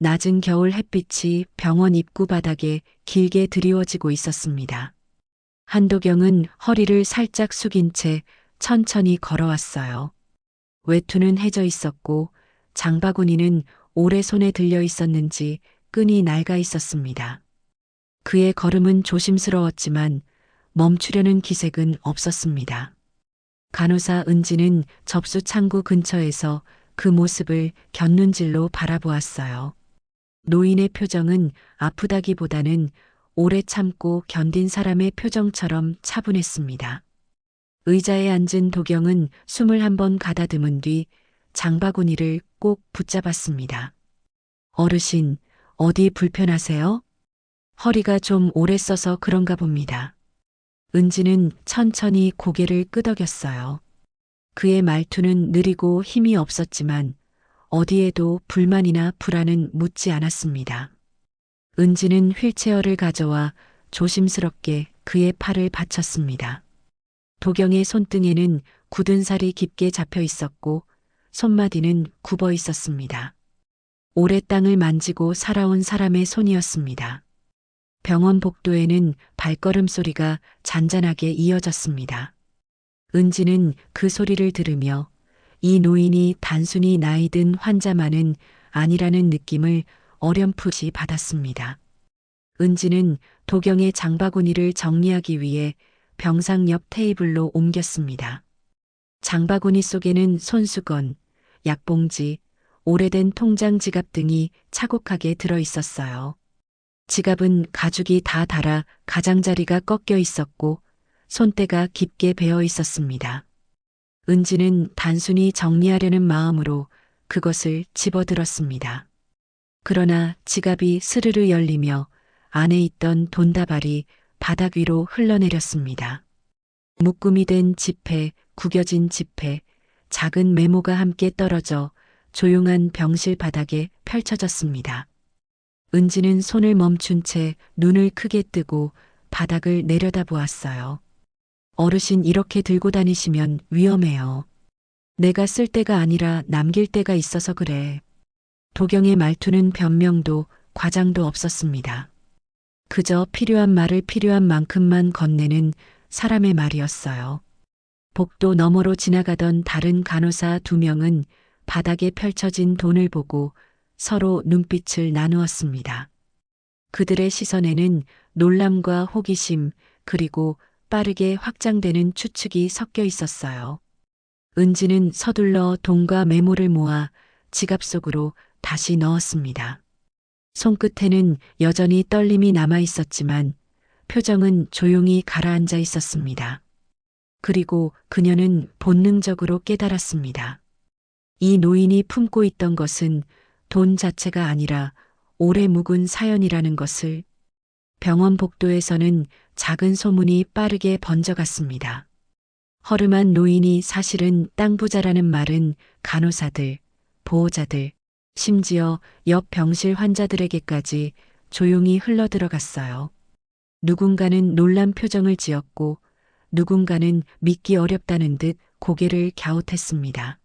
낮은 겨울 햇빛이 병원 입구 바닥에 길게 드리워지고 있었습니다. 한도경은 허리를 살짝 숙인 채 천천히 걸어왔어요. 외투는 해져 있었고 장바구니는 오래 손에 들려 있었는지 끈이 낡아 있었습니다. 그의 걸음은 조심스러웠지만 멈추려는 기색은 없었습니다. 간호사 은지는 접수 창구 근처에서 그 모습을 곁눈질로 바라보았어요. 노인의 표정은 아프다기보다는 오래 참고 견딘 사람의 표정처럼 차분했습니다. 의자에 앉은 도경은 숨을 한번 가다듬은 뒤 장바구니를 꼭 붙잡았습니다. 어르신, 어디 불편하세요? 허리가 좀 오래 써서 그런가 봅니다. 은지는 천천히 고개를 끄덕였어요. 그의 말투는 느리고 힘이 없었지만 어디에도 불만이나 불안은 묻지 않았습니다. 은지는 휠체어를 가져와 조심스럽게 그의 팔을 받쳤습니다. 도경의 손등에는 굳은 살이 깊게 잡혀 있었고 손마디는 굽어 있었습니다. 오래 땅을 만지고 살아온 사람의 손이었습니다. 병원 복도에는 발걸음 소리가 잔잔하게 이어졌습니다. 은지는 그 소리를 들으며 이 노인이 단순히 나이 든 환자만은 아니라는 느낌을 어렴풋이 받았습니다. 은지는 도경의 장바구니를 정리하기 위해 병상 옆 테이블로 옮겼습니다. 장바구니 속에는 손수건, 약봉지, 오래된 통장 지갑 등이 차곡하게 들어 있었어요. 지갑은 가죽이 다 닳아 가장자리가 꺾여 있었고 손때가 깊게 베어 있었습니다. 은지는 단순히 정리하려는 마음으로 그것을 집어들었습니다. 그러나 지갑이 스르르 열리며 안에 있던 돈다발이 바닥 위로 흘러내렸습니다. 묶음이 된 지폐, 구겨진 지폐, 작은 메모가 함께 떨어져 조용한 병실 바닥에 펼쳐졌습니다. 은지는 손을 멈춘 채 눈을 크게 뜨고 바닥을 내려다보았어요. 어르신 이렇게 들고 다니시면 위험해요. 내가 쓸 때가 아니라 남길 때가 있어서 그래. 도경의 말투는 변명도 과장도 없었습니다. 그저 필요한 말을 필요한 만큼만 건네는 사람의 말이었어요. 복도 너머로 지나가던 다른 간호사 2명은 바닥에 펼쳐진 돈을 보고 서로 눈빛을 나누었습니다. 그들의 시선에는 놀람과 호기심 그리고 빠르게 확장되는 추측이 섞여 있었어요. 은지는 서둘러 돈과 메모를 모아 지갑 속으로 다시 넣었습니다. 손끝에는 여전히 떨림이 남아 있었지만 표정은 조용히 가라앉아 있었습니다. 그리고 그녀는 본능적으로 깨달았습니다. 이 노인이 품고 있던 것은 돈 자체가 아니라 오래 묵은 사연이라는 것을. 병원 복도에서는 작은 소문이 빠르게 번져갔습니다. 허름한 노인이 사실은 땅 부자라는 말은 간호사들, 보호자들, 심지어 옆 병실 환자들에게까지 조용히 흘러들어갔어요. 누군가는 놀란 표정을 지었고 누군가는 믿기 어렵다는 듯 고개를 갸웃했습니다.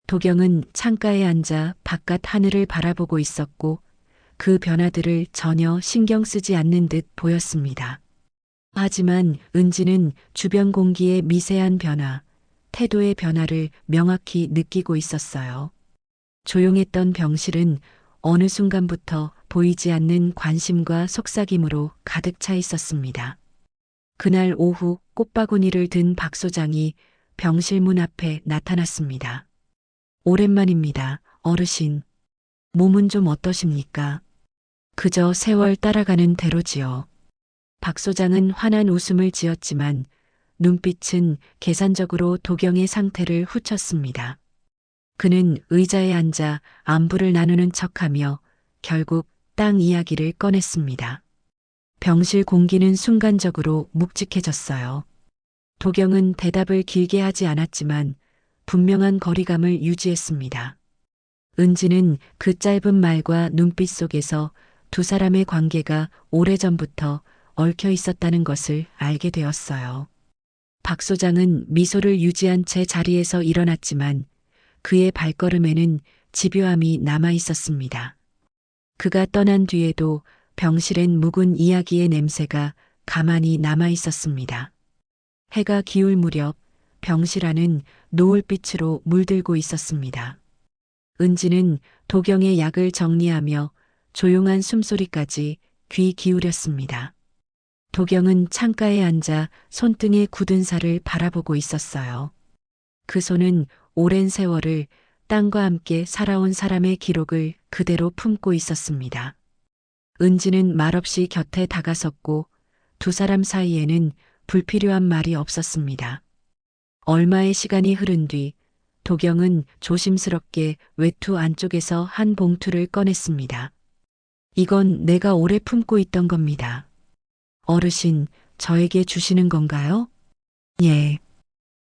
도경은 창가에 앉아 바깥 하늘을 바라보고 있었고 그 변화들을 전혀 신경 쓰지 않는 듯 보였습니다. 하지만 은지는 주변 공기의 미세한 변화, 태도의 변화를 명확히 느끼고 있었어요. 조용했던 병실은 어느 순간부터 보이지 않는 관심과 속삭임으로 가득 차 있었습니다. 그날 오후 꽃바구니를 든 박 소장이 병실 문 앞에 나타났습니다. 오랜만입니다, 어르신. 몸은 좀 어떠십니까? 그저 세월 따라가는 대로지요. 박 소장은 환한 웃음을 지었지만 눈빛은 계산적으로 도경의 상태를 후쳤습니다. 그는 의자에 앉아 안부를 나누는 척하며 결국 땅 이야기를 꺼냈습니다. 병실 공기는 순간적으로 묵직해졌어요. 도경은 대답을 길게 하지 않았지만 분명한 거리감을 유지했습니다. 은지는 그 짧은 말과 눈빛 속에서 두 사람의 관계가 오래전부터 얽혀 있었다는 것을 알게 되었어요. 박 소장은 미소를 유지한 채 자리에서 일어났지만 그의 발걸음에는 집요함이 남아 있었습니다. 그가 떠난 뒤에도 병실엔 묵은 이야기의 냄새가 가만히 남아 있었습니다. 해가 기울 무렵 병실 안은 노을빛으로 물들고 있었습니다. 은지는 도경의 약을 정리하며 조용한 숨소리까지 귀 기울였습니다. 도경은 창가에 앉아 손등에 굳은 살을 바라보고 있었어요. 그 손은 오랜 세월을 땅과 함께 살아온 사람의 기록을 그대로 품고 있었습니다. 은지는 말없이 곁에 다가섰고 두 사람 사이에는 불필요한 말이 없었습니다. 얼마의 시간이 흐른 뒤 도경은 조심스럽게 외투 안쪽에서 한 봉투를 꺼냈습니다. 이건 내가 오래 품고 있던 겁니다. 어르신, 저에게 주시는 건가요? 예.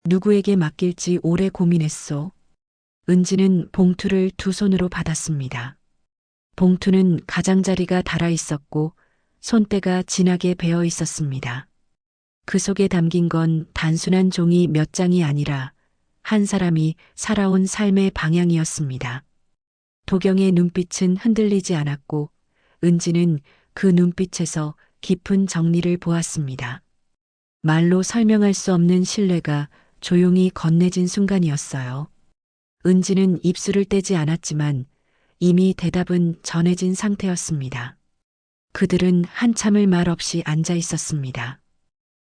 누구에게 맡길지 오래 고민했소. 은지는 봉투를 두 손으로 받았습니다. 봉투는 가장자리가 달아 있었고 손때가 진하게 베어 있었습니다. 그 속에 담긴 건 단순한 종이 몇 장이 아니라 한 사람이 살아온 삶의 방향이었습니다. 도경의 눈빛은 흔들리지 않았고 은지는 그 눈빛에서 깊은 정리를 보았습니다. 말로 설명할 수 없는 신뢰가 조용히 건네진 순간이었어요. 은지는 입술을 떼지 않았지만 이미 대답은 전해진 상태였습니다. 그들은 한참을 말 없이 앉아 있었습니다.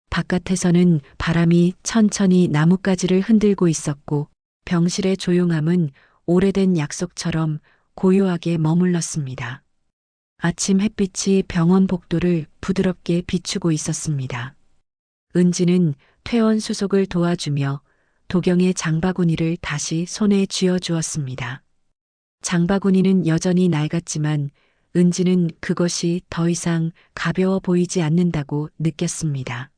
바깥에서는 바람이 천천히 나뭇가지를 흔들고 있었고 병실의 조용함은 오래된 약속처럼 고요하게 머물렀습니다. 아침 햇빛이 병원 복도를 부드럽게 비추고 있었습니다. 은지는 퇴원 수속을 도와주며 도경의 장바구니를 다시 손에 쥐어주었습니다. 장바구니는 여전히 낡았지만 은지는 그것이 더 이상 가벼워 보이지 않는다고 느꼈습니다.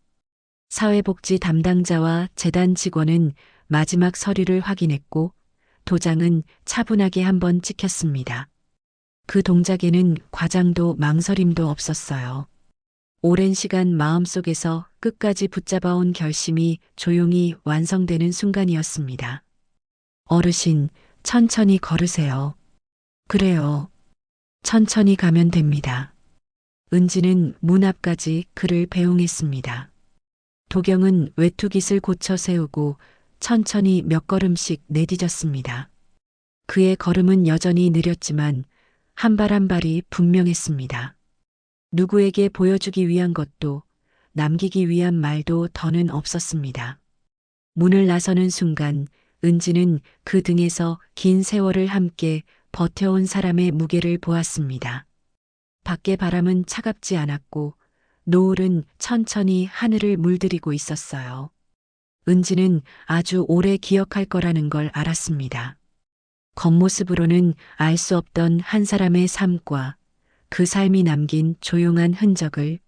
사회복지 담당자와 재단 직원은 마지막 서류를 확인했고 도장은 차분하게 한번 찍혔습니다. 그 동작에는 과장도 망설임도 없었어요. 오랜 시간 마음속에서 끝까지 붙잡아온 결심이 조용히 완성되는 순간이었습니다. 어르신, 천천히 걸으세요. 그래요. 천천히 가면 됩니다. 은지는 문 앞까지 그를 배웅했습니다. 도경은 외투깃을 고쳐 세우고 천천히 몇 걸음씩 내디뎠습니다. 그의 걸음은 여전히 느렸지만 한 발 한 발이 분명했습니다. 누구에게 보여주기 위한 것도 남기기 위한 말도 더는 없었습니다. 문을 나서는 순간 은지는 그 등에서 긴 세월을 함께 버텨온 사람의 무게를 보았습니다. 밖의 바람은 차갑지 않았고 노을은 천천히 하늘을 물들이고 있었어요. 은지는 아주 오래 기억할 거라는 걸 알았습니다. 겉모습으로는 알 수 없던 한 사람의 삶과 그 삶이 남긴 조용한 흔적을